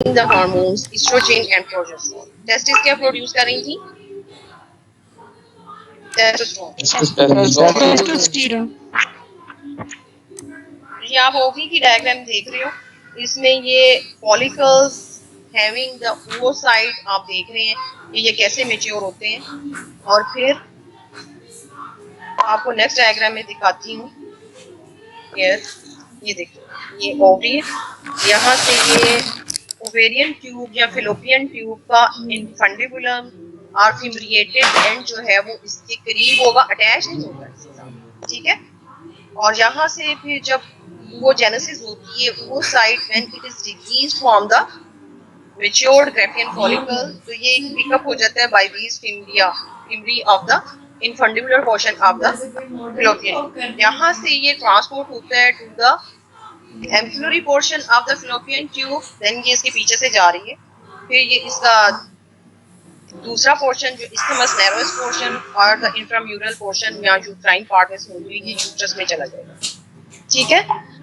the hormones estrogen and progesterone. Testes क्या produce कर रही थी? टेस्टोस्टेरोन। टेस्टोस्टेरोन। ये आप ओवरी की डायग्राम देख रहे हो, इसमें ये फॉलिकल्स हैविंग द oocyte आप देख रहे हैं कि ये कैसे मैच्योर होते हैं। और फिर आपको नेक्स्ट डायग्राम में दिखाती हूँ। ये देखो, ये ओवरी है, यहाँ से ये ओवेरियन ट्यूब या फिलोपियन ट्यूब का इनफंडिबुलम और फिम्ब्रिएटेड एंड जो है वो इसके करीब होगा, अटैच नहीं होगा इसके साथ, ठीक है। और यहाँ से फिर जब वो जेनेसिस होती है वो side when it is released from the matured Graafian follicle, तो ये पिकअप हो जाता है by these fimbriae of the infundibular portion of the fallopian. यहाँ से ये ट्रांसपोर्ट होता है to the ampullary portion of the fallopian tube, then ये इसके पीछे से जा रही है, फिर ये इसका दूसरा पोर्शन जो इस्थिमस नैरोस पोर्शन और द इंट्राम्यूरल पोर्शन या यूट्राइन पार्ट में होगी, ये यूट्रस में चला जाएगा, ठीक है।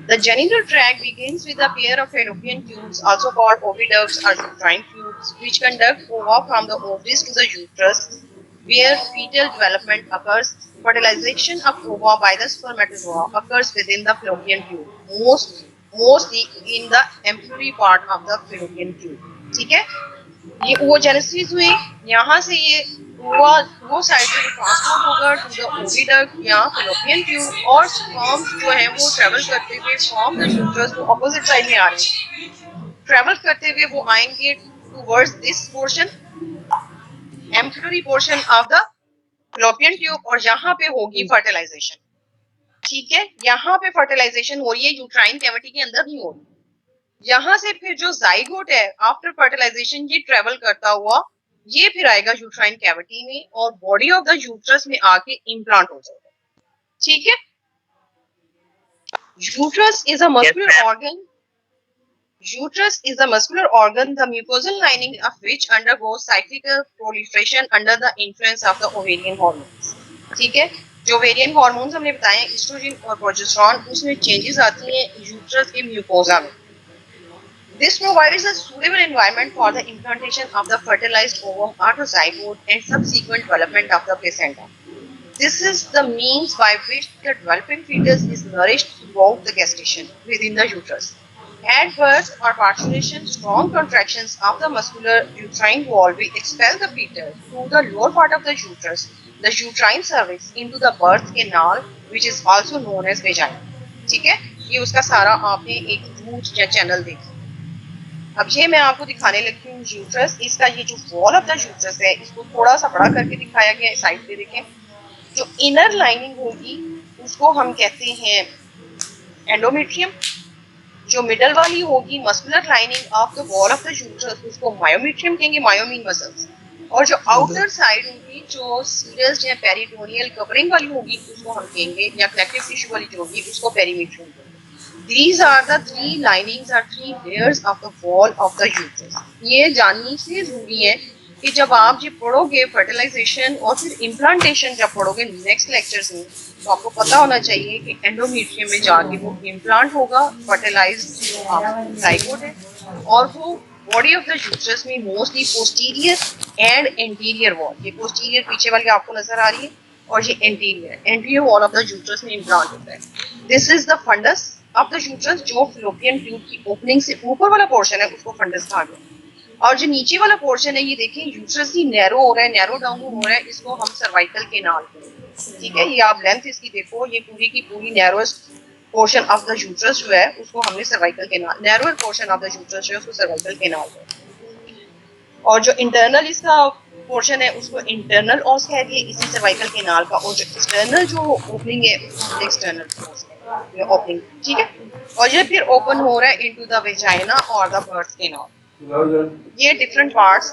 The genital tract begins with a pair of fallopian tubes, also called oviducts or uterine tubes, which conduct ova from the ovaries to the uterus, where fetal development occurs. Fertilization of ova by the spermatozoa occurs within the fallopian tube, mostly in the ampullary part of the fallopian tube. ठीक है, ये oogenesis हुई, यहाँ से ये वो side में transport होगा टू द ओविडक्ट या fallopian ट्यूब, और स्पर्म्स जो है वो ट्रेवल करते हुए फ्रॉम द यूट्रस, वो अपोजिट साइड में आ रहे हैं, ट्रेवल करते हुए वो आएंगे towards this portion, ampullary portion of the fallopian tube, और यहाँ पे होगी फर्टिलाइजेशन, ठीक है। यहाँ पे फर्टिलाइजेशन हो रही है, यूट्राइन कैविटी के अंदर नहीं हो रही। यहाँ से फिर जो जाइगोट है आफ्टर फर्टिलाइजेशन ये ट्रेवल करता हुआ ये फिर आएगा यूट्राइन कैविटी में और बॉडी ऑफ द यूट्रस में आके इम्प्लांट हो जाएगा, ठीक है। Uterus is a muscular organ. Uterus is a muscular organ, the mucosal lining of which undergoes cyclical proliferation under the influence of the ovarian hormones. ठीक है, जो ओवेरियन हार्मोन्स हमने बताए हैं एस्ट्रोजन और प्रोजेस्टेरोन, उसमें चेंजेस आती हैं यूट्रस के म्यूकोजा में. This provides a suitable environment for the implantation of the fertilized ovum or the zygote and subsequent development of the placenta. This is the means by which the developing fetus is nourished throughout the gestation within the uterus. At birth or parturition, strong contractions of the muscular uterine wall will expel the fetus through the lower part of the uterus, the uterine cervix, into the birth canal, which is also known as vagina. ठीक है, ये उसका सारा आपने एक root या channel देखा. अब ये मैं आपको दिखाने लगी हूँ यूट्रस. इसका ये जो वॉल ऑफ द यूट्रस है इसको थोड़ा सा बड़ा करके दिखाया गया है, साइड पे देखें. जो इनर लाइनिंग होगी उसको हम कहते हैं एंडोमेट्रियम. जो मिडल वाली होगी muscular lining of the wall of the uterus उसको मायोमेट्रियम कहेंगे, मायोमीन मसल्स. और जो आउटर साइड होगी जो सीरस या पेरिटोनियल कवरिंग वाली होगी उसको हम कहेंगे, या कनेक्टिव टिश्यू वाली जो होगी उसको पेरीमेट्रियम कहेंगे. These are the three linings or three layers of the wall of the uterus. ये जाननी से जरूरी है कि जब आप ये पढ़ोगे फर्टिलाइजेशन और फिर इम्प्लांटेशन जब पढ़ोगे नेक्स्ट लेक्चर्स में, तो आपको पता होना चाहिए कि एंडोमेट्रियम में जाके वो इम्प्लांट होगा, फर्टिलाइज्ड जाइगोट है, और वो बॉडी ऑफ द यूट्रस में mostly posterior and anterior wall, ये पोस्टीरियर पीछे वाली आपको नजर आ रही है और ये anterior wall of the uterus में इम्प्लांट होता है. This is the fundus of the uterus. जो फ्लोपियन ट्यूब की ओपनिंग से ऊपर वाला पोर्शन है उसको फंडस कहा गया, और जो नीचे वाला पोर्शन है ये देखिए यूट्रस ही नैरो हो रहा है, नैरो डाउन हो रहा है, इसको हम सर्वाइकल केनाल कहते हैं. ठीक है, ये आप लेंथ इसकी देखो, ये पूरी की पूरी narrowest portion of the uterus जो है उसको हमने cervical canal, narrower portion of the uterus जो है उसको सर्वाइकल केनाल कहते हैं. और जो इंटरनल इसका पोर्शन है उसको इंटरनल ऑस कहते हैं इसी सर्वाइकल केनाल का, और जो एक्सटर्नल जो ओपनिंग है उसको एक्सटर्नल ओपनिंग. ठीक है, और ये फिर ओपन हो रहा है इनटू द वेजाइना और द बर्थ केनाल. ये डिफरेंट पार्ट्स.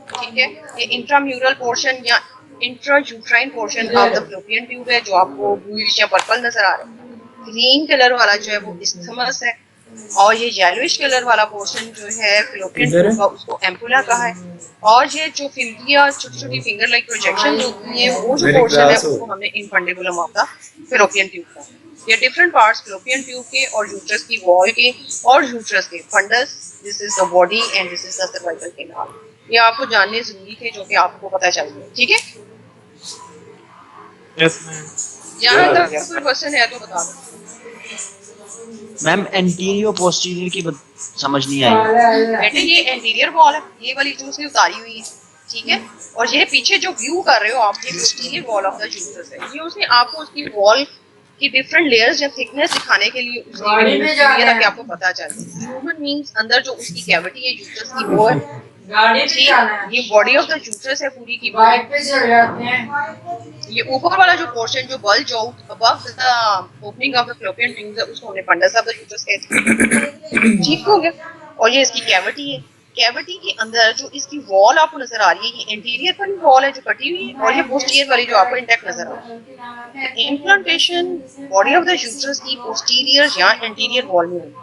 ठीक है, ये इंट्राम्यूरल पोर्शन या intra uterine portion of the fallopian tube है जो आपको ब्लूइश या पर्पल नजर आ रहा है. ग्रीन कलर वाला जो है वो इस्थमस है, और ये येलोइश कलर वाला पोर्शन जो है फ्लोपियन ट्यूब का उसको एम्पुला कहा है. और ये जो फिंगिया छोटी छोटी फिंगर लाइक प्रोजेक्शन होती है वो जो पोर्शन है उसको हमने infundibulum of the fallopian tube का. ये डिफरेंट पार्ट्स फ्लोपियन ट्यूब के और यूट्रस की वॉल के और यूट्रस के fundus, this is the body and this is the cervical canal. ये आपको जानने जरूरी थे, जो कि आपको पता चल गया। ठीक है, यस मैम। यहाँ तक कोई क्वेश्चन है तो बता दो। मैम एंटीरियर पोस्टीरियर की समझ नहीं आई। बेटे ये एंटीरियर वॉल है, ये वाली जो उसने उतारी हुई है, ठीक है, और ये पीछे जो व्यू कर रहे हो आप, ये posterior wall of the uterus है। ये उसने आपको उसकी वॉल की डिफरेंट लेयर्स या थिकनेस दिखाने के लिए उसने यूज की है, ताकि आपको पता चले। ह्यूमन मींस अंदर जो उसकी कैविटी है यूट्रस की, वो है। ठीक, ये बॉडी ऑफ द यूट्रस है पूरी की पूरी। ये ऊपर वाला जो पोर्शन जो bulge out above the opening of the fallopian tube है, उसको हमने फंडस ऑफ द यूट्रस कहते हैं। ठीक हो गया। और ये इसकी कैविटी है। कैविटी के अंदर जो इसकी वॉल आपको नजर आ रही है, ये इंटीरियर वाली वॉल है जो कटी हुई है, और ये पोस्टीरियर वाली जो आपको इंटैक्ट नजर आ रही है। Implantation body of the uterus की पोस्टीरियर या इंटीरियर वॉल में होगी।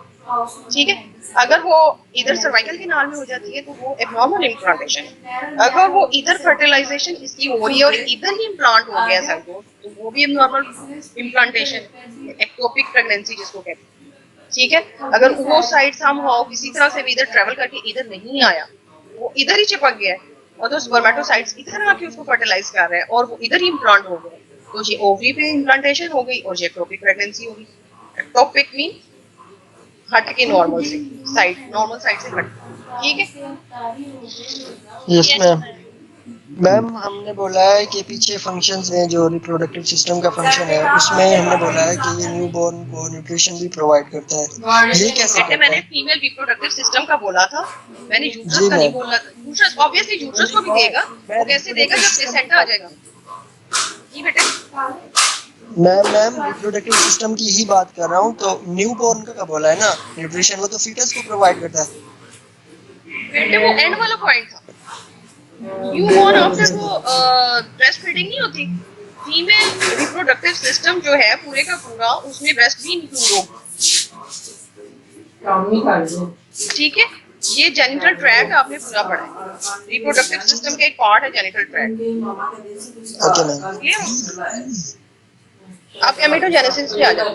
ठीक है, अगर वो इधर सर्वाइकल के नाल में हो जाती है तो वो एब्नॉर्मल इम्प्लांटेशन है। अगर वो इधर फर्टिलाइजेशन इसकी हो रही है और इधर ही इम्प्लांट हो गया सब तो वो भी एब्नॉर्मल इम्प्लांटेशन, एक्टोपिक प्रेगनेंसी जिसको कहते हैं। ठीक है, अगर वो साइड समहाउ किसी तरह से भी इधर ट्रेवल करके इधर नहीं आया, वो इधर ही चिपक गया है और तो स्पर्मेटोसाइट्स इधर आके उसको फर्टिलाइज कर रहे हैं और वो इधर ही इम्प्लांट हो गया, तो ये ओवरी पे इम्प्लांटेशन हो गई और ये एक्टोपिक प्रेगनेंसी होगी। एक्टोपिक मीन हट के नॉर्मल से साइड, नॉर्मल साइड से हट। ठीक है, यस मैम। मैम हमने बोला है कि पीछे फंक्शंस में जो रिप्रोडक्टिव सिस्टम का फंक्शन है उसमें हमने बोला है कि ये न्यूबॉर्न को न्यूट्रिशन भी प्रोवाइड करता है। ये कैसे करता मैंने है? फीमेल रिप्रोडक्टिव सिस्टम का बोला था, मैंने यूट्रस जी का नहीं मैम। बोला। यूट्रस ऑब्वियसली यूट्रस को भी देगा, वो कैसे देगा जब प्लेसेंटा आ जाएगा। जी बेटे, मैम रिप्रोडक्टिव सिस्टम की ही बात कर रहा हूँ, तो न्यूबॉर्न का बोला है ना न्यूट्रिशन, वो तो फीटस को प्रोवाइड करता है। बेटे वो एंड वाला पॉइंट था। न्यूबॉर्न आफ्टर वो ब्रेस्ट फीडिंग नहीं होती, फीमेल रिप्रोडक्टिव सिस्टम जो है पूरे का पूरा उसमें ब्रेस्ट भी इंक्लूड होगा। ठीक है, ये जेनिटल ट्रैक्ट आपने पूरा पढ़ा है, रिप्रोडक्टिव सिस्टम का एक पार्ट है जेनिटल ट्रैक्ट। Okay ma'am. आप गैमेटोजेनेसिस पे आ जाओ।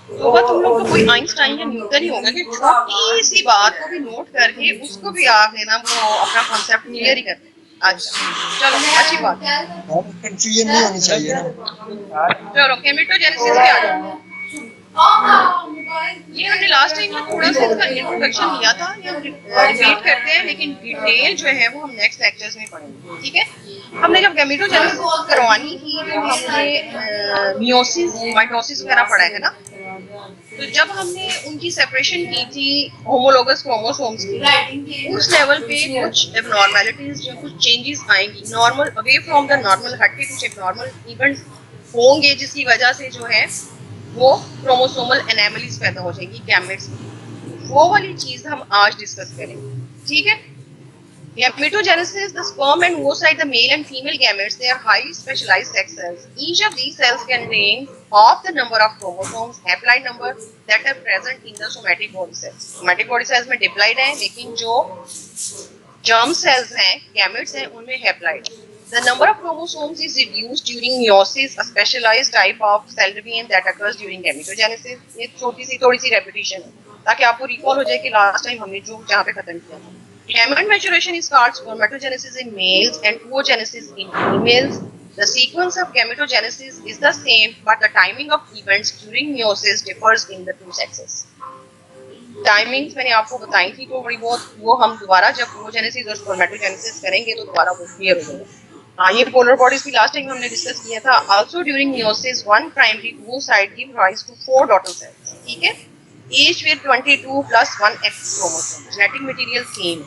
होगा तुम लोग को कोई आइंस्टाइन या न्यूटन ही होगा कि छोटी सी बात को भी नोट करके उसको भी आपने ना वो अपना कॉन्सेप्ट क्लियर ही कर दिया। अच्छा चलो, अच्छी बात है। कंफ्यूजन नहीं होनी चाहिए ना। चलो गैमेटोजेनेसिस पे आ जाओ। ये हमने लास्ट टाइम में थोड़ा सा इसका इंट्रोडक्शन लिया था, ये हम रिपीट करते हैं, लेकिन डिटेल जो है वो हम नेक्स्ट लेक्चर्स में पढ़ेंगे। ठीक है, हमने जब गैमेटोजेनेसिस करवानी थी तो हमने मियोसिस माइटोसिस वगैरह पढ़ा है ना। तो जब हमने उनकी सेपरेशन की थी होमोलोगस क्रोमोसोम्स की, उस लेवल पे कुछ एबनॉर्मैलिटीज या कुछ चेंजेस आएंगी, normal away from the normal हट के कुछ एबनॉर्मल इवेंट्स होंगे, जिसकी वजह से जो है वो क्रोमोसोमल एनोमलीज पैदा हो जाएंगी गैमेट्स में। वो वाली चीज हम आज डिस्कस करेंगे। ठीक है, Gametogenesis, the sperm and oocyte, the male and female gametes, they are highly specialized sex cells. Each of these cells contain half the number of chromosomes, haploid number, that are present in the somatic body cells. Somatic body cells में diploid है, लेकिन जो germ cells हैं, gametes हैं, उनमें haploid. The number of chromosomes is reduced during meiosis, a specialized type of cell division that occurs during gametogenesis. ये थोड़ी सी repetition है, ताकि आपको recall हो जाए कि last time हमने जो जहाँ पे खत्म किया था। Gamete maturation is called spermatogenesis in males and oogenesis in females. The sequence of gametogenesis is the same, but the timing of events during meiosis differs in the two sexes. Timings मैंने आपको बताई थी तो बड़ी बहुत, वो हम दोबारा जब oogenesis और spermatogenesis करेंगे तो दोबारा वो clear हो जाएगा। हाँ, ये polar bodies भी last time हमने discuss किया था। Also during meiosis, one primary oocyte gives rise to 4 daughter cells. ठीक है, each with 22 plus 1 X chromosome. Genetic material same.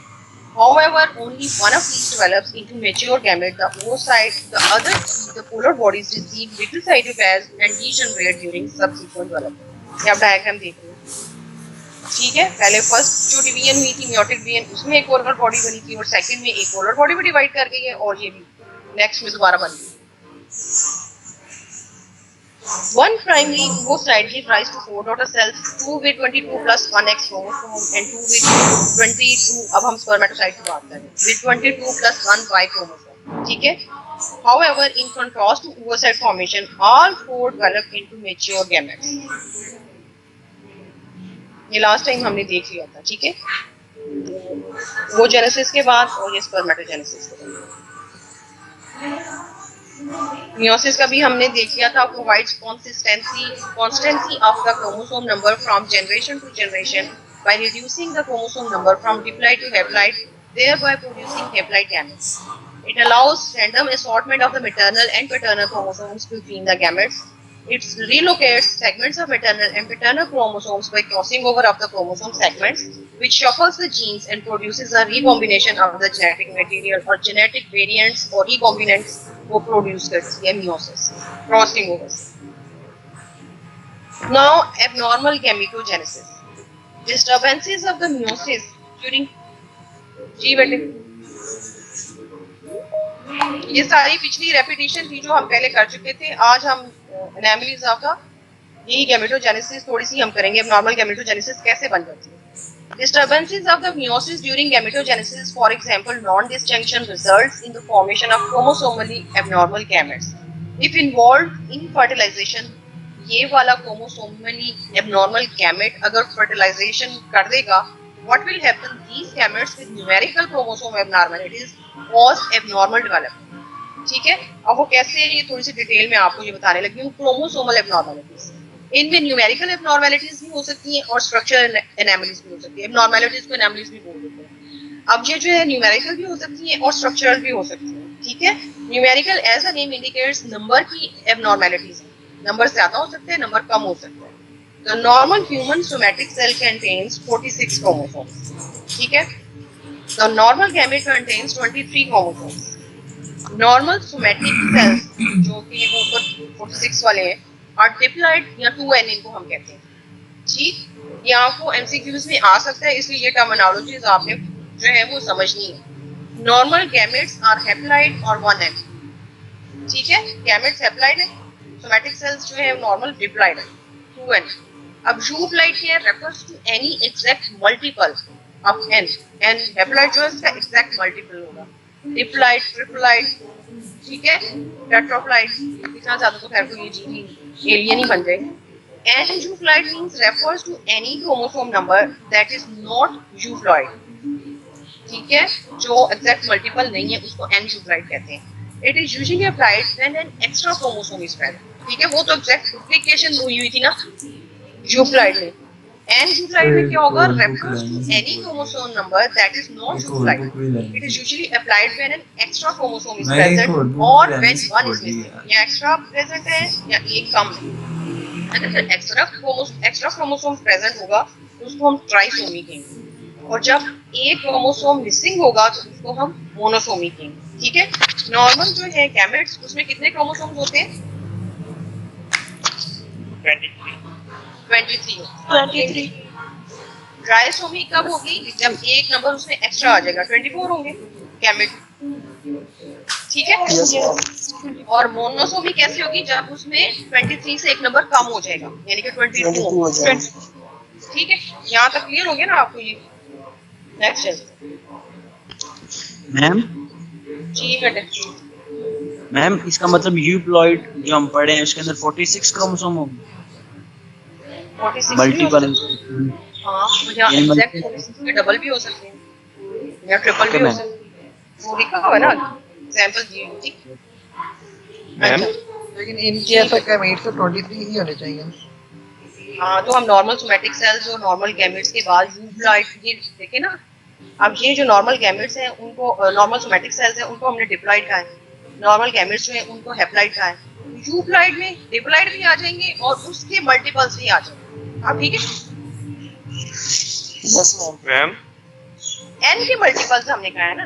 However, only one of these develops into mature gamete. The oocyte, the other three, the polar bodies, receive little cytoplasm and degenerate during subsequent development. ये आप diagram देख रहे हो। ठीक है, पहले first जो division हुई थी म्योटिक डिवीजन, उसमें एक पोलर बॉडी बनी थी और सेकंड में एक पोलर बॉडी भी डिवाइड कर गई है और ये भी नेक्स्ट में दोबारा बन गई। One primary oocyte gives rise to 4 daughter cells, 2 with 22 plus 1 X chromosome and 2 with 22, अब हम spermatocyte की बात करें, with 22 plus 1 Y chromosome। ठीक है, However, in contrast to oocyte formation, all four develop into mature gametes. ये last time हमने देख लिया था, ठीक है? वो जेनेसिस के बाद और ये स्पर्मेटोजेनेसिस के बाद। Meiosis का भी हमने देख लिया था, provides constancy of the chromosome number from generation to generation by reducing the chromosome number from diploid to haploid, thereby producing haploid gametes. It allows random assortment of the maternal and paternal chromosomes between the gametes. It relocates segments of maternal and paternal chromosomes by crossing over of the chromosome segments, which shuffles the genes and produces a recombination of the genetic material or genetic variants or recombinants वो produce करती है meiosis, crossing over. Now, abnormal gametogenesis. Disturbances of the meiosis during जी बेटे ये सारी पिछली repetition थी जो हम पहले कर चुके थे. आज हम एनामलीज ऑफ द यही गैमेटोजेनेसिस थोड़ी सी हम करेंगे. एबनॉर्मल गैमेटोजेनेसिस कैसे बन जाती है. Disturbances of the meiosis during gametogenesis, for example, non-disjunction results in the formation of chromosomally abnormal gametes. If involved in fertilization, ये वाला chromosomally abnormal gamete अगर fertilization कर देगा, what will happen? These gametes with numerical chromosome abnormalities cause abnormal development. ठीक है. अब वो कैसे, ये थोड़ी सी डिटेल में आपको ये बताने लगी हूँ. Chromosomal abnormalities. इनमें न्यूमेरिकल एबनॉर्मैलिटीज भी हो सकती हैं और स्ट्रक्चरल एनामलीज भी हो सकती है. एबनॉर्मैलिटीज को एनामलीज भी बोल देते हैं. अब ये जो है न्यूमेरिकल भी हो सकती हैं और स्ट्रक्चरल भी हो सकती हैं. ठीक है. Numerical as a name indicates number की एबनॉर्मैलिटीज. नंबर ज्यादा हो सकते हैं, नंबर कम हो सकता है. The normal human somatic cell contains 46 chromosomes. ठीक है. The normal gamete contains 23 chromosomes. Normal somatic cells जो कि ऊपर 46 वाले हैं और डिप्लॉइड या 2n इनको हम कहते हैं. ठीक. ये आपको एमसीक्यूज में आ सकता है, इसलिए ये टर्मिनोलॉजीज आपने जो है वो समझनी है. नॉर्मल गैमेट्स आर हैप्लॉइड और 1n. ठीक है. गैमेट्स हैप्लॉइड है, सोमैटिक सेल्स जो है नॉर्मल डिप्लॉइड है 2n. अब यूप्लॉइड क्या है? Refers to any exact multiple of n. n haploid जो है इसका एग्जैक्ट मल्टीपल होगा. डिप्लॉइड, ट्रिप्लॉइड, ठीक है, टेट्राप्लॉइड. इतना ज्यादा तो खैर कोई जी एलियन ही बन जाएगा. And euploid means refers to any chromosome number that is not euploid. ठीक है. जो exact multiple नहीं है उसको euploid कहते हैं. It is usually applied when an extra chromosome is present. ठीक है. वो तो exact duplication हुई थी ना euploid में. Euploid में क्या होगा? Refers to any chromosome number that is not euploid. It is usually applied when an extra chromosome is present or when one is missing. या extra present है या एक कम है. अगर एक्स्ट्रा क्रोमोसोम प्रेजेंट होगा तो उसको हम ट्राइसोमी कहेंगे, और जब एक क्रोमोसोम मिसिंग होगा तो उसको हम मोनोसोमी कहेंगे. ठीक है. नॉर्मल जो है गैमेट्स उसमें कितने क्रोमोसोम्स होते हैं? 23. ट्राइसोमी कब होगी? जब एक नंबर उसमें एक्स्ट्रा आ जाएगा. 24 होंगे गैमेट. ठीक है. और मोनोसोमी कैसे होगी? जब उसमें 23 से एक नंबर कम हो जाएगा, यानी कि 22 हो जाएगा. ठीक है. यहाँ तक क्लियर हो गया ना आपको ये? नेक्स्ट चलते मैम. जी बेटे. मैम इसका मतलब यूप्लॉइड जो हम पढ़े हैं उसके अंदर 46 क्रोमोसोम होंगे. 46 मल्टीपल. हाँ, यहाँ एग्जैक्ट 46 के डबल भी हो सकते हैं या ट्रिपल भी हो सकते हैं. वो लिखा हुआ है ना एग्जांपल दी हुई. ठीक. मैम लेकिन इनके ऐसा गैमेट तो 23 ही होने चाहिए. हाँ, तो हम नॉर्मल सोमैटिक सेल्स और नॉर्मल गैमेट्स के बाद यूप्लॉइड ये देखे ना. अब ये जो नॉर्मल गैमेट्स हैं उनको, नॉर्मल सोमैटिक सेल्स हैं उनको हमने डिप्लॉइड कहा है. नॉर्मल गैमेट्स जो हैं उनको हैप्लॉइड कहा है. यूप्लॉइड में डिप्लॉइड भी आ जाएंगे और उसके मल्टीपल्स भी आ जाएंगे. आप ठीक है. Yes ma'am. n के मल्टीपल्स हमने कहा है ना.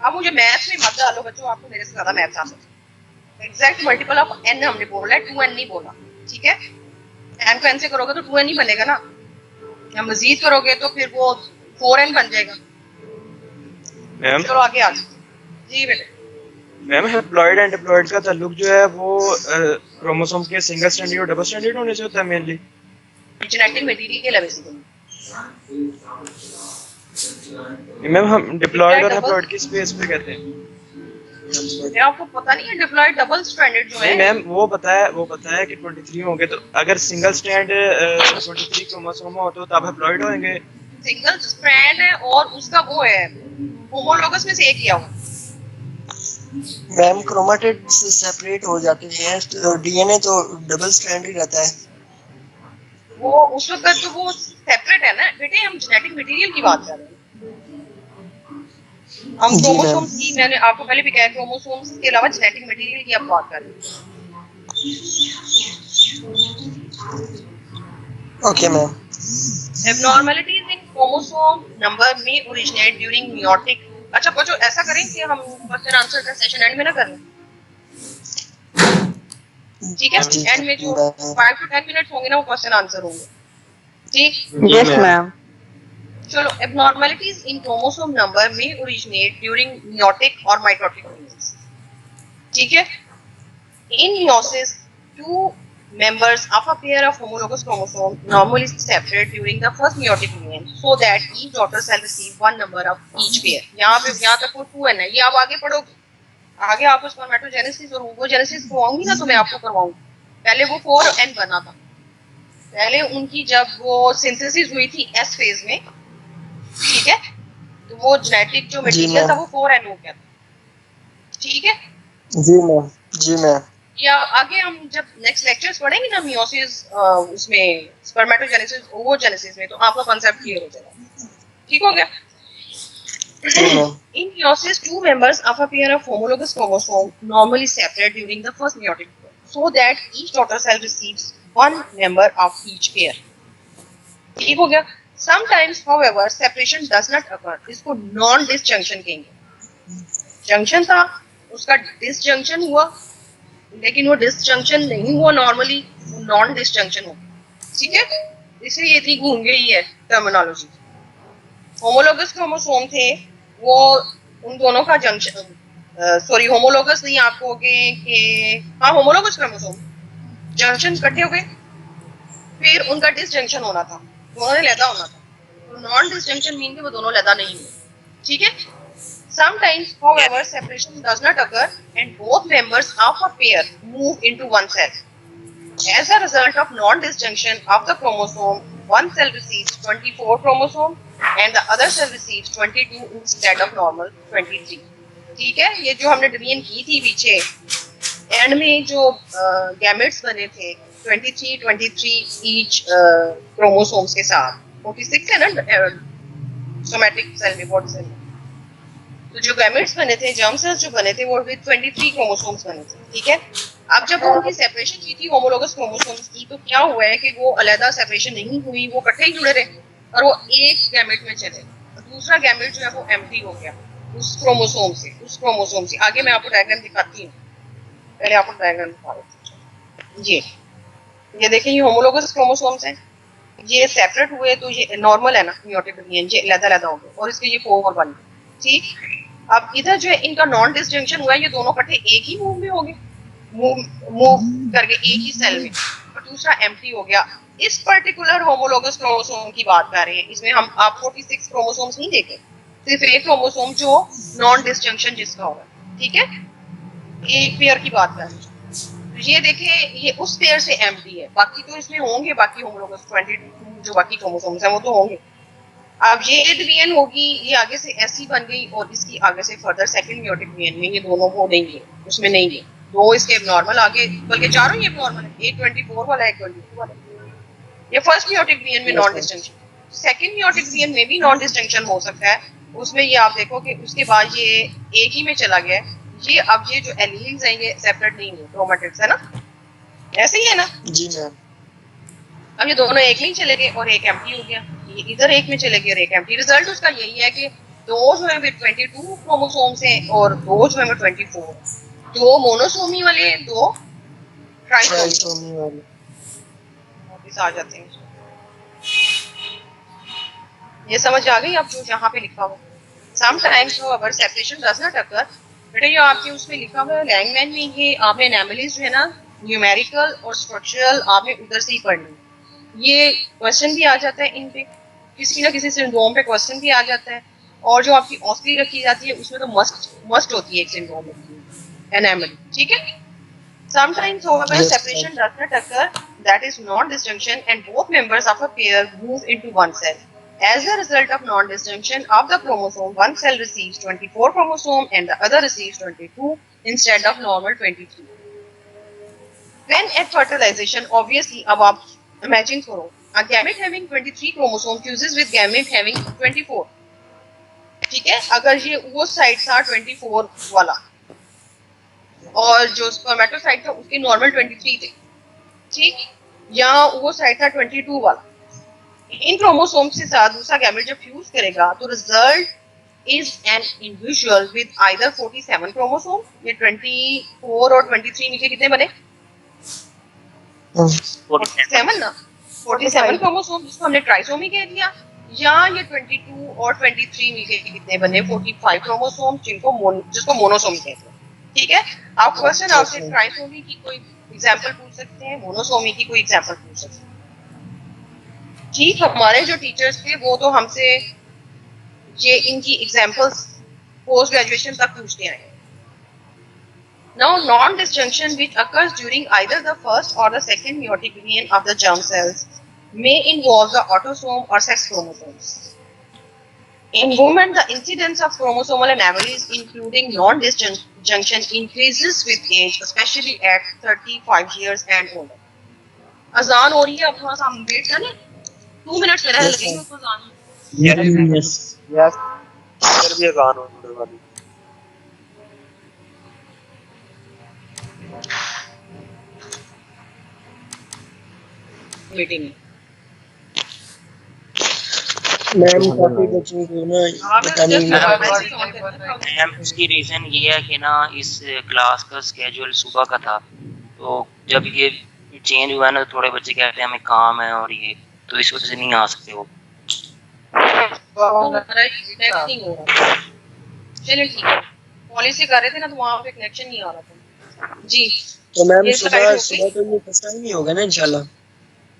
अब मुझे मैथ्स में मत डालो बच्चों, आपको मेरे से ज्यादा मैथ्स आ सकता है. एग्जैक्ट मल्टीपल ऑफ n हमने बोला है, 2n नहीं बोला. ठीक है. n को n से करोगे तो 2n ही बनेगा ना, या मजीद करोगे तो फिर वो 4n बन जाएगा. मैम चलो आगे आ जाओ. जी बेटे. मैम हैप्लॉइड एंड डिप्लॉइड का ताल्लुक जो है वो क्रोमोसोम के सिंगल स्ट्रैंडेड और डबल स्ट्रैंडेड होने से होता है मेनली. जेनेटिक मटेरियल है बेसिकली. मैम हम डिप्लॉइड और हैप्लॉइड की स्पेस पे कहते हैं. ये आपको पता नहीं है डिप्लॉयड डबल स्ट्रैंडेड जो नहीं है मैम, वो पता है कि 23 होंगे, तो अगर सिंगल स्ट्रैंड 23 क्रोमोसोम हो तो तब हैप्लॉइड होंगे। सिंगल स्ट्रैंड है और उसका वो है होमोलॉगस में से एक किया हुआ। मैम क्रोमेटिड से सेपरेट हो जाते हैं, डीएनए तो डबल स्ट्रैंड ही रहता है। वो उस वक्त तो वो सेपरेट है ना बेटे, हम जेनेटिक मटेरियल की बात कर रहे हैं। हम जी मैम। क्रोमोसोम्स की, मैंने आपको पहले भी कहा, क्रोमोसोम्स के अलावा जेनेटिक मटेरियल की आप बात कर रहे हैं। Okay ma'am. Abnormalities in chromosome number may originate during meiotic। अच्छा बच्चों ऐसा करें कि हम क्वेश्चन आंसर का सेशन एंड में ना करें, ठीक है? एंड में जो 5 to 10 मिनट्स होंगे ना वो क्वेश्चन आंसर होंगे, ठीक? Yes, ma'am. चलो, abnormalities in chromosome number may originate during meiotic or mitotic phases, ठीक है? In meiosis, two members of a pair of homologous chromosomes normally separate during the first meiotic union, so that each daughter cell receive one number of each pair। यहाँ तक वो 2n है, ये आप आगे पढ़ोगे, आगे आपको स्पर्मेटोजेनेसिस और ओवोजेनेसिस करवाऊंगी ना तो मैं आपको करवाऊंगी। पहले वो 4n बना था, पहले उनकी जब वो सिंथेसिस हुई थी एस फेज में, ठीक है, तो वो जेनेटिक जो मटेरियल था वो 4n हो गया था, ठीक है? जी मैम। जी मैम। या आगे हम जब नेक्स्ट लेक्चर्स पढ़ेंगे ना मियोसिस, उसमें स्पर्मेटोजेनेसिस ओवोजेनेसिस में, तो आपका कांसेप्ट क्लियर हो जाएगा, ठीक हो गया? In meiosis, two members of a pair of homologous chromosomes normally separate during the first meiotic period, so that each daughter cell receives one member of each pair, ठीक हो गया? Sometimes, however, separation does not occur। इसको non disjunction कहेंगे। Junction था, उसका disjunction हुआ, लेकिन वो डिसजंक्शन नहीं हुआ नॉर्मली, नॉन डिसजंक्शन हो, ठीक है? इसलिए ये इतनी घूम गई है टर्मिनोलॉजी। होमोलोगस क्रोमोसोम थे, वो उन दोनों का जंक्शन, सॉरी होमोलोगस नहीं, आप कहोगे कि हाँ होमोलोगस क्रोमोसोम जंक्शन इकट्ठे हो गए, फिर उनका डिसजंक्शन होना था, दोनों ने लैदा होना था, तो नॉन डिसजंक्शन मीन के वो दोनों लैदा नहीं हुए, ठीक है? Sometimes, however, separation does not occur and both members of a pair move into one cell. As a result of non-disjunction of the chromosome, one cell receives 24 chromosomes and the other cell receives 22 instead of normal 23. ठीक है? ये जो हमने division की थी पीछे and में जो गैमेट्स बने थे 23 each क्रोमोसोम्स के साथ, 46 है ना सोमैटिक सेल में, बॉडी सेल में, तो जो गैमेट्स बने थे, जर्म सेल्स जो बने थे, वो विद 23 क्रोमोसोम्स बने थे, ठीक है? अब जब उनकी सेपरेशन की थी होमोलोगस क्रोमोसोम्स की, तो क्या हुआ है कि वो अलग सेपरेशन नहीं हुई, वो इकट्ठे ही जुड़े रहे और वो एक गैमेट में चले, और दूसरा गैमेट जो है वो एम्प्टी हो गया उस क्रोमोसोम से। आगे मैं आपको डायग्राम दिखाती हूँ, पहले आपको डायग्राम दिखा देती हूँ। ये देखिए, ये होमोलोगस क्रोमोसोम्स हैं, ये सेपरेट हुए तो ये नॉर्मल है ना मियोटिक यूनियन, ये अलग हो गए और इसके ये 4 बन गए, ठीक? अब इधर जो है इनका नॉन डिसजंक्शन हुआ है, ये दोनों इकट्ठे एक ही मूव में हो गए, मूव करके एक ही सेल में, और दूसरा एम्प्टी हो गया। इस पर्टिकुलर होमोलोगस क्रोमोसोम की बात कर रहे हैं, इसमें हम आप 46 क्रोमोसोम्स नहीं देखे, सिर्फ एक क्रोमोसोम जो नॉन डिसजंक्शन जिसका होगा, ठीक है? एक पेयर की बात कर रहे हैं, ये देखिए ये उस पेयर से एम्प्टी है, बाकी तो इसमें होंगे, बाकी होमोलोगस 22 जो बाकी क्रोमोसोम्स हैं वो तो होंगे। अब ये डिवीजन होगी, ये आगे से ऐसी बन गई और इसकी आगे से फर्दर सेकंड मियोटिक डिवीजन में ये दोनों वो नहीं है, उसमें नहीं है, दो इसके एब्नॉर्मल आगे, बल्कि चारों ही एब्नॉर्मल है, एक 24 वाला, एक 22 वाला। ये फर्स्ट मियोटिक डिवीजन में non distinction, second meiotic division में भी नॉन डिस्टिंक्शन हो सकता है, उसमें ये आप देखो कि उसके बाद ये एक ही में चला गया, ये अब ये जो एलील्स हैं ये सेपरेट नहीं है, क्रोमैटिड्स है ना, ऐसे ही है ना? जी मैम। अब ये दोनों एक में चले गए और एक एम्प्टी हो गया, ये इधर एक में चले गए और एक एम्प्टी। रिजल्ट उसका यही है कि दो जो है 22 क्रोमोसोम्स हैं और दो जो है 24, दो मोनोसोमी वाले, दो ट्राइसोमी वाले वापस आ जाते हैं। ये समझ आ गई अब जो यहाँ पे लिखा हुआ? Sometimes however separation does not occur। बेटा ये आपके उसमें लिखा हुआ है लैंगमैन में, ये आपने एनामलीज जो है ना न्यूमेरिकल और स्ट्रक्चरल आपने उधर से ही पढ़नी। ये क्वेश्चन भी आ जाता है इन पे, किसी ना किसी सिंड्रोम पे क्वेश्चन भी आ जाता है और जो आपकी ऑस्ट्री रखी जाती है उसमें तो मस्ट होती है एक सिंड्रोम एनामली, ठीक है। Sometimes, however, Yes, separation does not occur, that is non-disjunction, and both members of a pair move into one cell. As a result of non-disjunction of the chromosome, one cell receives 24 chromosome and the other receives 22 instead of normal 23. When at fertilization, obviously, अब आप imagine करो, a gamete having 23 chromosome fuses with gamete having 24. ठीक है, अगर ये वो side था 24 वाला और जो स्पर्मेटोसाइट था उसके नॉर्मल 23 थे, ठीक, या वो साइड था 22 वाला, इन क्रोमोसोम से साथ दूसरा गैमेट जब फ्यूज करेगा तो result is an individual with either 47 chromosome, ये 24 और 23 मिलके कितने बने? 47 ना, 47 क्रोमोसोम जिसको हमने ट्राइसोमी कह दिया, या ये 22 और 23 मिलके कितने बने? 45 क्रोमोसोम जिसको मोनोसोमी कहते हैं, ठीक है। आप क्वेश्चन आपसे ट्राइसोमी की कोई एग्जांपल पूछ सकते हैं, मोनोसोमी की कोई एग्जांपल पूछ सकते हैं, ठीक। हमारे जो टीचर्स थे वो तो हमसे ये इनकी एग्जांपल्स पोस्ट ग्रेजुएशन तक पूछते आए। Now, non-disjunction which occurs during either the first or the second meiotic union of the germ cells may involve the autosome or sex chromosomes. In women, the incidence of chromosomal anomalies, including non-disjunction, increases with age, especially at 35 years and older. अजान हो रही है, अब थोड़ा सा हम wait करें, 2 minutes मेरा लगेंगे उसको अजान। यस यस, इधर भी अजान होने वाली। मीटिंग मैम काफी बच्चों को ना पता नहीं मैम, उसकी रीजन ये है कि ना इस क्लास का स्केड्यूल सुबह का था, तो जब ये चेंज हुआ ना तो थोड़े बच्चे कहते हैं हमें काम है और ये, तो इस वजह से नहीं आ सकते वो। चलिए ठीक है, पॉलिसी कर रहे थे ना तो वहाँ पे कनेक्शन नहीं आ रहा था जी। तो मैम ये सुबह slide सुबह तो ये फर्स्ट टाइम नहीं होगा ना इंशाल्लाह?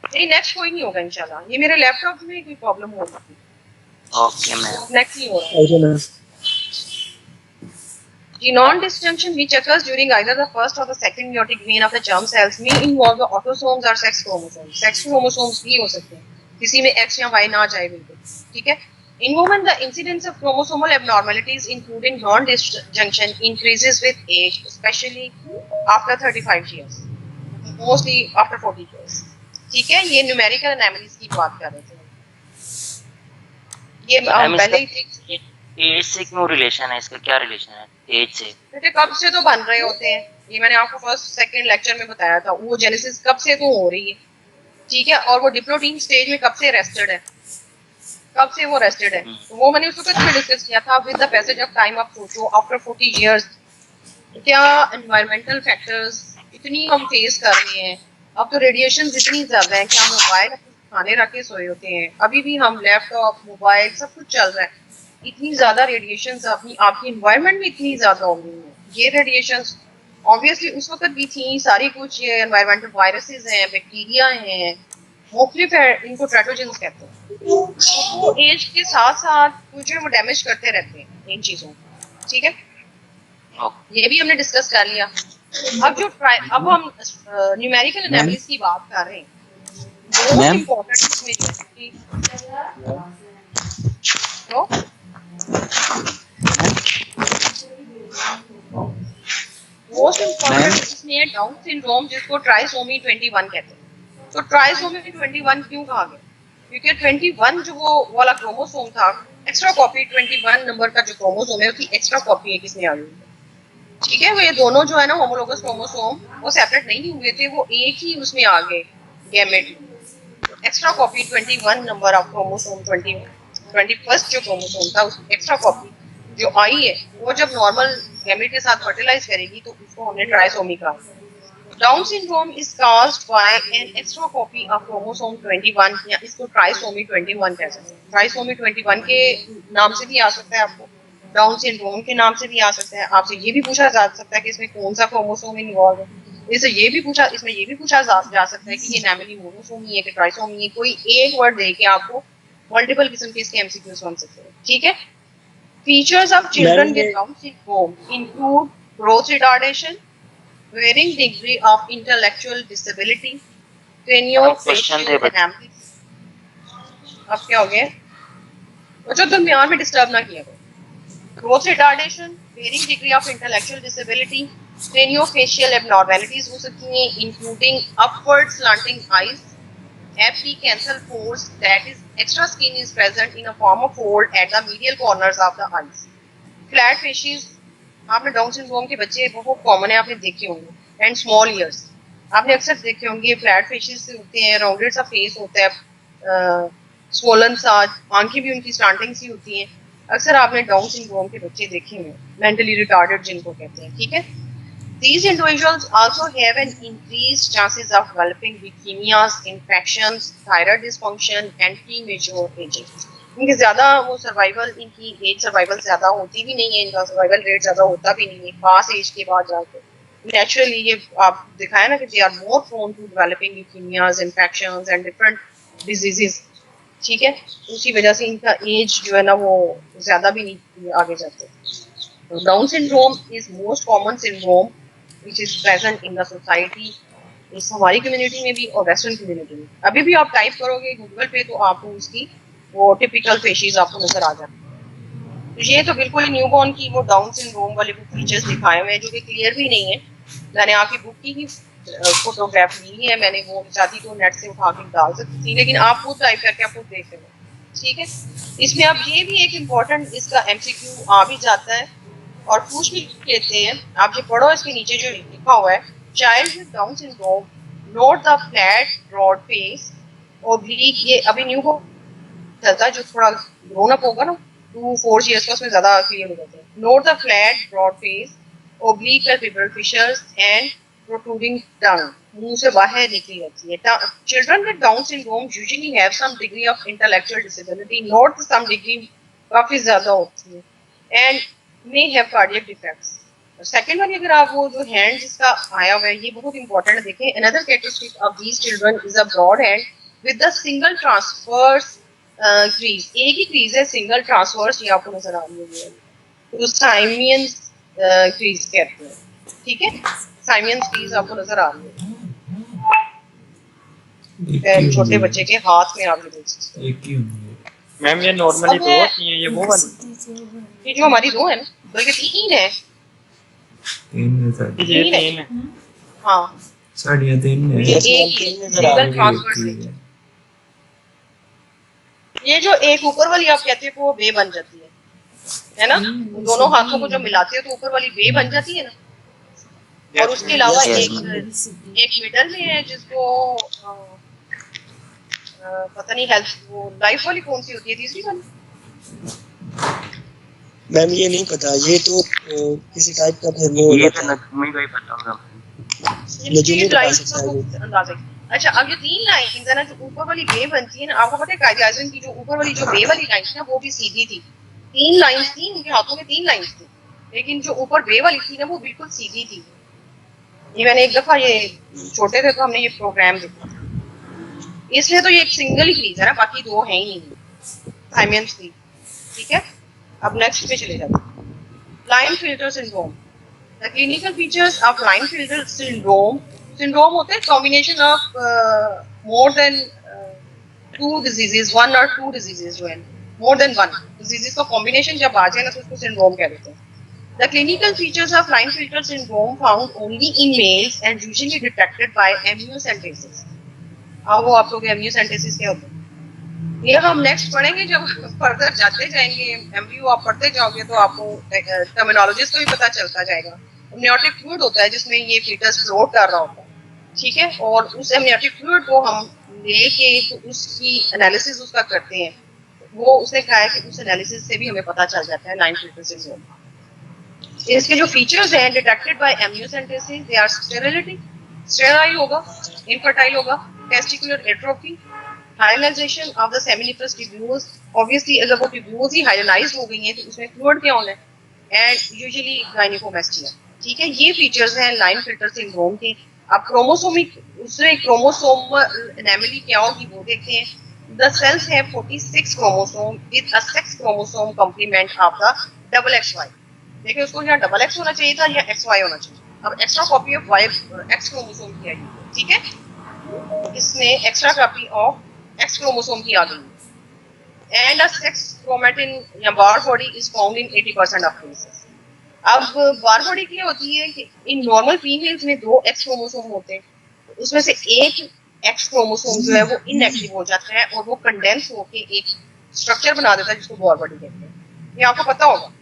नहीं, नेक्स्ट कोई नहीं होगा इंशाल्लाह, ये मेरे लैपटॉप में कोई प्रॉब्लम हो रही थी, ओके मैम। नेक्स्ट नहीं हो रहा। अच्छा ma'am. The non-disjunction which occurs during either the first or the second meiotic vein of the germ cells may involve the autosomes or sex chromosomes. Sex chromosomes भी हो सकते हैं, किसी में X या Y ना जाए बिल्कुल, ठीक है। In women, the incidence of chromosomal abnormalities, including non-disjunction, increases with age, especially after 35 years, mostly after 40 years. ठीक है, ये न्यूमेरिकल एनामलीज की बात कर रहे थे, ये हम पहले ही एज से क्यों रिलेशन है इसका, क्या रिलेशन है एज से? बेटे कब से तो बन रहे होते हैं, ये मैंने आपको फर्स्ट सेकंड लेक्चर में बताया था, वो जेनेसिस कब से तो हो रही है, ठीक है। और वो डिप्लोटीन स्टेज में कब से रेस्टेड है, कब से वो रेस्टेड है, तो वो मैंने उस वक्त भी डिस्कस किया था। With the passage of time आप सोचो आफ्टर 40 इयर्स क्या एनवायरमेंटल फैक्टर्स इतनी हम फेस कर रहे हैं, अब तो रेडिएशन इतनी ज्यादा है कि हम मोबाइल खाने रख के सोए होते हैं, अभी भी हम लैपटॉप मोबाइल सब कुछ चल रहा है, इतनी ज्यादा रेडिएशन अपनी आपकी एनवायरनमेंट में इतनी ज्यादा हो गई है। ये रेडिएशन ऑब्वियसली उस वक्त भी थी सारी, कुछ ये एनवायरमेंटल वायरसेस हैं, बैक्टीरिया हैं, मुख्तलिफ है, इनको ट्रेटोजेंस कहते हैं। तो एज के साथ साथ जो है वो डैमेज करते रहते हैं इन चीजों को, ठीक है। ये भी हमने डिस्कस कर लिया। अब हम न्यूमेरिकल एनालिसिस की बात कर रहे हैं, बहुत इंपॉर्टेंट इसमें तो मोस्ट इंपॉर्टेंट इसमें डाउन सिंड्रोम, जिसको ट्राइसोमी 21 कहते हैं। तो ट्राइसोमी 21 क्यों कहा गया? क्योंकि 21 जो वो वाला क्रोमोसोम था, एक्स्ट्रा कॉपी 21 नंबर का जो क्रोमोसोम है उसकी एक्स्ट्रा कॉपी है किसमें आ गई, ठीक है। वो ये दोनों जो है ना होमोलोगस क्रोमोसोम, वो सेपरेट नहीं हुए थे, वो एक ही उसमें आ गए gamete, extra copy 21 number of chromosome 21st जो क्रोमोसोम था उसकी एक्स्ट्रा कॉपी जो आई है, वो जब नॉर्मल गैमेट के साथ फर्टिलाइज करेगी तो उसको हमने ट्राइसोमी कहा। Down syndrome is caused by an extra copy of chromosome 21, या इसको ट्राइसोमी 21 कह सकते हैं। ट्राइसोमी 21 के नाम से भी आ सकता है, आपको डाउन सिंड्रोम के नाम से भी आ सकता है। आपसे ये भी पूछा जा सकता है कि इसमें कौन सा क्रोमोसोम इन्वॉल्व है, इसमें ये भी पूछा जा सकता है कि ये एनामली मोनोसोमी है कि ट्राइसोमी है। कोई एक वर्ड दे के आपको मल्टीपल किस्म के इसके एमसीक्यूज बन सकते हैं, ठीक है। Features of children Ma'am, with ये- Down syndrome include growth retardation, varying degree of intellectual disability, question थे craniofacial बच्चे। anomalies. अब क्या हो गया बच्चों, तुम ध्यान में डिस्टर्ब ना किया करो। Growth retardation, varying degree of intellectual disability, craniofacial abnormalities हो सकती हैं, including upward slanting eyes, apicanthal folds, that is, extra skin is present in a form of fold at the medial corners of the eyes. Flat faces, आपने down syndrome के बच्चे बहुत common है, आपने देखे होंगे, एंड स्मॉल ईयर्स आपने अक्सर देखे होंगे, फ्लैट फेसेस से होते हैं, राउंडेड सा फेस होता है, स्वोलन सा, आंखें भी उनकी स्लांटिंग सी होती हैं। अक्सर आपने डाउन सिंड्रोम के बच्चे देखे होंगे, मेंटली रिटार्डेड जिनको कहते हैं, ठीक है। These individuals also have an increased chances of developing leukemias, infections, thyroid dysfunction, and premature aging. इनके ज्यादा वो सर्वाइवल, इनकी एज सर्वाइवल ज्यादा होती भी नहीं है, इनका सर्वाइवल रेट ज्यादा होता भी नहीं है पास एज के बाद जाकर। नेचुरली ये आप दिखाया ना कि they are more prone to developing leukaemias, infections and different diseases, ठीक है। उसी वजह से इनका एज जो है ना वो ज्यादा भी नहीं आगे जाते। Down syndrome is most common syndrome which is present in the society, इस हमारी कम्युनिटी में भी और वेस्टर्न कम्युनिटी में। अभी भी आप टाइप करोगे गूगल पे तो आपको उसकी वो टिपिकल फेशिस आपको नजर आ जाती है। तो ये तो बिल्कुल न्यूबॉर्न की वो डाउन सिंड्रोम वाले कुछ फीचर्स दिखाए हुए हैं जो कि क्लियर भी नहीं है। मैंने आपकी बुक की ही फोटोग्राफ ली है, मैंने वो चाहती तो नेट से उठा के डाल सकती थी, लेकिन आप खुद टाइप करके आप खुद देख लेंगे, ठीक है। इसमें अब ये भी एक इम्पोर्टेंट इसका एमसीक्यू आ भी जाता है और पूछ भी लेते हैं। आप ये पढ़ो, इसके नीचे जो लिखा हुआ है, child with Down syndrome note the flat broad face oblique, ये अभी न्यू को चलता है, जो थोड़ा ग्रोन अप होगा ना 2-4 ईयर्स का, उसमें ज्यादा क्लियर हो जाता है। Note the flat broad face oblique vertebral fissures and protruding tongue, मुंह से बाहर निकली रहती है। Children with Down syndrome usually have some degree of intellectual disability, not some degree काफी ज्यादा होती है, and may have cardiac defects. Second वाली अगर आप वो जो हैंड जिसका आया हुआ है, ये बहुत इंपॉर्टेंट है, देखें। Another characteristic of these children is a broad hand with the single transverse crease, एक ही crease है, single transverse, ये आपको नजर आ रही है, तो साइमियन क्रीज कहते हैं, ठीक है। साइमियन क्रीज आपको नजर आ रही है छोटे बच्चे के हाथ में, आप देख सकते हैं। एक ही होंगे। मैम ये नॉर्मली दो होती हैं, ये वो वाली, ये जो हमारी दो है ना, बल्कि तीन है, तीन है साढ़े। ये तीन है। तीन है। हाँ, साढ़ियाँ तीन है। ये Yes, एक ma'am, ही तीन है, नजर आ सिंगल रही ट्रांसफर से। ये जो एक ऊपर वाली आप कहते हो वो बे बन जाती है ना, दोनों हाथों को जो मिलाते हो तो ऊपर वाली बे बन जाती है ना। और उसके अलावा Yes, एक मिडल में है जिसको पता नहीं हेल्थ, वो लाइफ वाली कौन सी होती है, तीसरी वाली। मैम ये नहीं पता, ये तो किसी टाइप का फिर वो ये होता तो है। नजमी भाई बता होगा। नजूमी बता लाइफ सकता का है वो। तो अंदाजा। अच्छा, अब ये तीन लाइंस है ना, जो ऊपर वाली बे बनती है ना, आपको पता है कायदे आज़म की जो ऊपर वाली जो बे वाली लाइन थी ना, वो भी सीधी थी। तीन लाइंस थी, उनके हाथों में तीन लाइंस थी, लेकिन जो ऊपर बे वाली थी ना वो बिल्कुल सीधी थी। ये मैंने एक दफा, ये छोटे थे तो हमने ये प्रोग्राम देखा, इसलिए तो ये एक सिंगल ही क्रीज है ना, बाकी दो है ही नहीं, साइमियन क्रीज, ठीक है। अब नेक्स्ट पे चले जाते हैं, line filter syndrome. The clinical features of Klinefelter syndrome होते हैं combination of more than two diseases, one or two diseases जो है, more than one diseases का combination जब आ जाए ना तो उसको syndrome कह देते हैं। The clinical features of Klinefelter syndrome found only in males and usually detected by amniocentesis. अब वो आप लोग amniocentesis क्या होता है ये हम नेक्स्ट पढ़ेंगे, जब फर्दर जाते जाएंगे एमबीयू आप पढ़ते जाओगे तो आपको टर्मिनोलॉजीज का भी पता चलता जाएगा। एमनियोटिक फ्लूइड होता है जिसमें ये फीटस फ्लोट कर रहा होता है, ठीक है, और उस एमनियोटिक फ्लूइड को हम लेके तो उसकी एनालिसिस उसका करते हैं। वो उसने कहा है कि उस एनालिसिस से भी हमें पता चल जाता है Klinefelter सिंड्रोम। इसके जो फीचर्स हैं, detected by amniocentesis, they are sterility, sterile होगा, इनफर्टाइल होगा, testicular atrophy, hyalinisation of the seminiferous tubules, obviously अगर वो ट्यूब्यूल्स ही हाइलाइज हो गई हैं तो उसमें फ्लूइड क्या होना है, एंड यूजुअली गायनेकोमेस्टिया, ठीक है। ये फीचर्स हैं Klinefelter सिंड्रोम के। अब क्रोमोसोमिक, दूसरे क्रोमोसोमल एनोमली क्या होगी वो देखते हैं। The cells have 46 chromosome with a sex chromosome complement of the double XY. देखिए उसको यहाँ डबल एक्स होना चाहिए था या XY होना चाहिए. अब extra copy of Y X chromosome की आई है, ठीक है. इसमें extra copy of X chromosome की आ गई. एंड अ सेक्स क्रोमैटिन या Barr body is found in 80% of cases. अब बार बॉडी क्या होती है कि इन नॉर्मल फीमेल्स में 2 एक्स क्रोमोसोम होते हैं, उसमें से एक एक्स क्रोमोसोम जो है वो इनएक्टिव हो जाता है और वो कंडेंस होके एक स्ट्रक्चर बना देता है जिसको बार बॉडी कहते हैं. ये आपको पता होगा?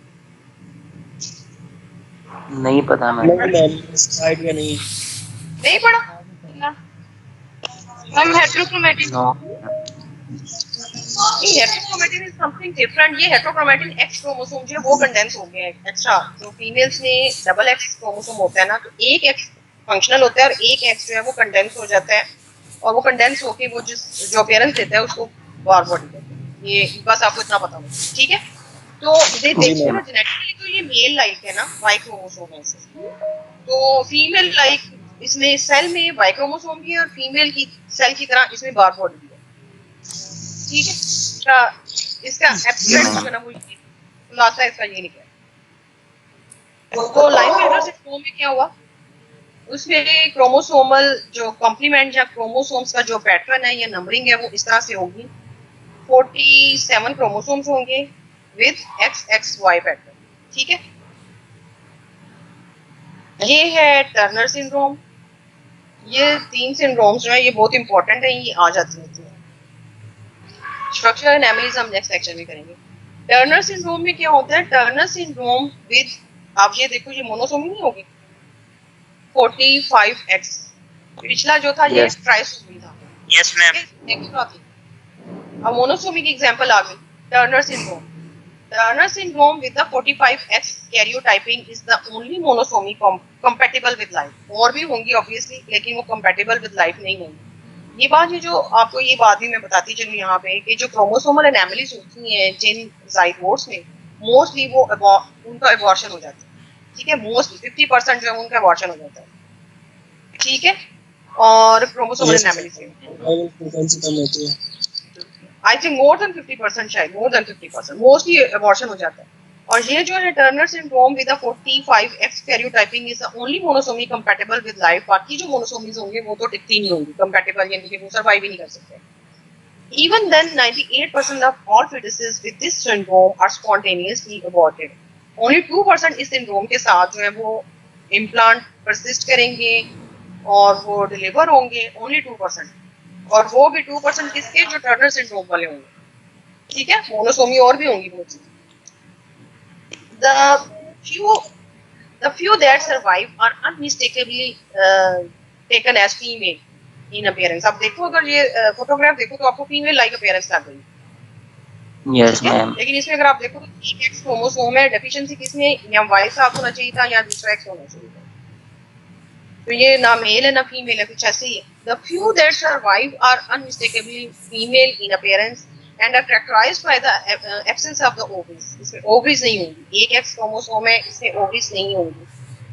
नहीं पता मैं. मैम इसका आइडिया नहीं. नहीं पढ़ा? हम heterochromatin. No. Heterochromatin is something different. ये हेटेरोक्रोमैटिन एक्स क्रोमोसोम जो है वो कंडेंस हो गया है एक्स्ट्रा. जो फीमेल्स में डबल एक्स क्रोमोसोम होता है ना, तो एक एक्स फंक्शनल होता है और एक एक्स जो है वो कंडेंस हो जाता है और वो कंडेंस होके वो जो अपीयरेंस देता है उसको बार बॉडी कहते हैं. ये बस आपको इतना पता होगा, ठीक है. तो ये देखो ना जेनेटिकली तो ये मेल लाइक है ना, वाई क्रोमोसोम है इसमें. तो फीमेल लाइक इसमें सेल में वाई क्रोमोसोम भी है और फीमेल की सेल की तरह इसमें बार बॉडी भी है, ठीक है. इसका एब्स्ट्रैक्ट जो है ना वो खुलासा इसका ये निकला. तो लाइन बिल्डर सिंड्रोम में क्या हुआ, उसमें क्रोमोसोमल जो कॉम्प्लीमेंट या क्रोमोसोम्स का जो पैटर्न है या नंबरिंग है वो इस तरह से होगी. 47 क्रोमोसोम्स होंगे विद XXY पैटर्न, ठीक है. ये है टर्नर सिंड्रोम. ये 3 सिंड्रोम्स जो है ये बहुत इंपॉर्टेंट है, ये आ जाती हैं. स्ट्रक्चरल एनालिसिस हम नेक्स्ट लेक्चर में करेंगे. टर्नर सिंड्रोम में क्या होता है, टर्नर सिंड्रोम विद, आप ये देखो ये मोनोसोमी नहीं होगी 45X. पिछला जो था ये ट्राइसोमी था. Yes ma'am. एक्स्ट्रा थी. अब मोनोसोमी की एग्जांपल आ गई. Turner syndrome. Turner syndrome with the 45X karyotyping is the only monosomy compatible with life. और भी होंगी obviously, लेकिन वो compatible with life नहीं होंगी. ये बात है जो आपको ये बात भी मैं बताती चलूँ यहाँ पे कि जो क्रोमोसोमल एनामलीज होती हैं जिन जाइगोट्स में, मोस्टली वो उनका एबॉर्शन हो जाता है, ठीक है. मोस्टली 50% जो है उनका एबॉर्शन हो जाता है, ठीक है. और क्रोमोसोमल एनामलीज फ्रीक्वेंसी कम होती है. आई थिंक मोर देन 50%, शायद मोर देन 50%, मोस्टली एबॉर्शन हो जाता है. और ये जो है Turner syndrome with 45X karyotyping is the only monosomy compatible with life. बाकी जो मोनोसोमीज होंगे वो तो टिकती नहीं होंगी कंपैटिबल, यानी कि वो सर्वाइव ही नहीं कर सकते. Even then 98% of all fetuses with this syndrome are spontaneously aborted. Only 2% इस सिंड्रोम के साथ जो है वो इम्प्लांट परसिस्ट करेंगे और वो डिलीवर होंगे. ओनली 2%. और वो भी 2% किसके, जो टर्नर सिंड्रोम वाले होंगे, ठीक है. मोनोसोमी और भी होंगी बहुत सी. The few that survive are unmistakably taken as female in appearance. अब देखो अगर ये फोटोग्राफ देखो तो आपको फीमेल लाइक अपीयरेंस लग गई. Yes ma'am. लेकिन इसमें अगर आप देखो तो एक एक्स क्रोमोसोम है, डेफिशिएंसी किसमें, या वाई साथ होना चाहिए था या दूसरा एक्स होना चाहिए था. तो ये ना मेल है ना फीमेल है, कुछ ऐसे ही है. The few that survive are unmistakably female in appearance and are characterized by the absence of the ovaries. इसमें ovaries नहीं होंगी. एक X क्रोमोसोम है, इसमें ovaries नहीं होंगी.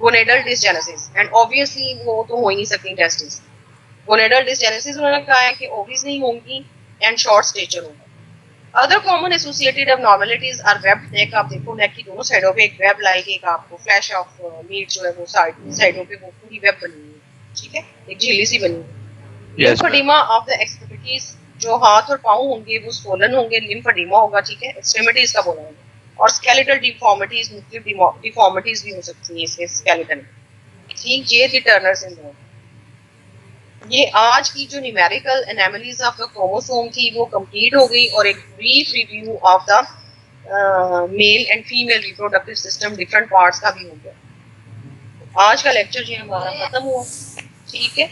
Gonadal dysgenesis and obviously वो तो हो ही नहीं सकती testes. Gonadal dysgenesis उन्होंने कहा है कि ovaries नहीं होंगी and short stature होगा. Other common associated abnormalities are webbed neck. आप देखो नेक की दोनों साइडों पे एक वेब लाइक एक आपको फ्लैश ऑफ मीट जो है वो साइडों पे वो पूरी वेब बनी हुई है, ठीक है. एक झिल्ली सी बनी हुई है. लिम्फेडिमा ऑफ द एक्सट्रीमिटीज, जो हाथ और पाँव होंगे वो स्वोलन होंगे, लिम्फेडिमा होगा, ठीक है. एक्सट्रीमिटीज का बोला है. और स्केलेटल डिफॉर्मिटीज, मुख्तलिफ डिफॉर्मिटीज भी हो सकती हैं इसके स्केलेटन में, ठीक. ये थी टर्नर सिंड्रोम. ये आज की जो न्यूमेरिकल एनामलीज ऑफ द क्रोमोसोम थी वो कंप्लीट हो गई और एक brief review of the male and female reproductive system different parts का भी हो गया. आज का लेक्चर जो हमारा खत्म हुआ, ठीक है.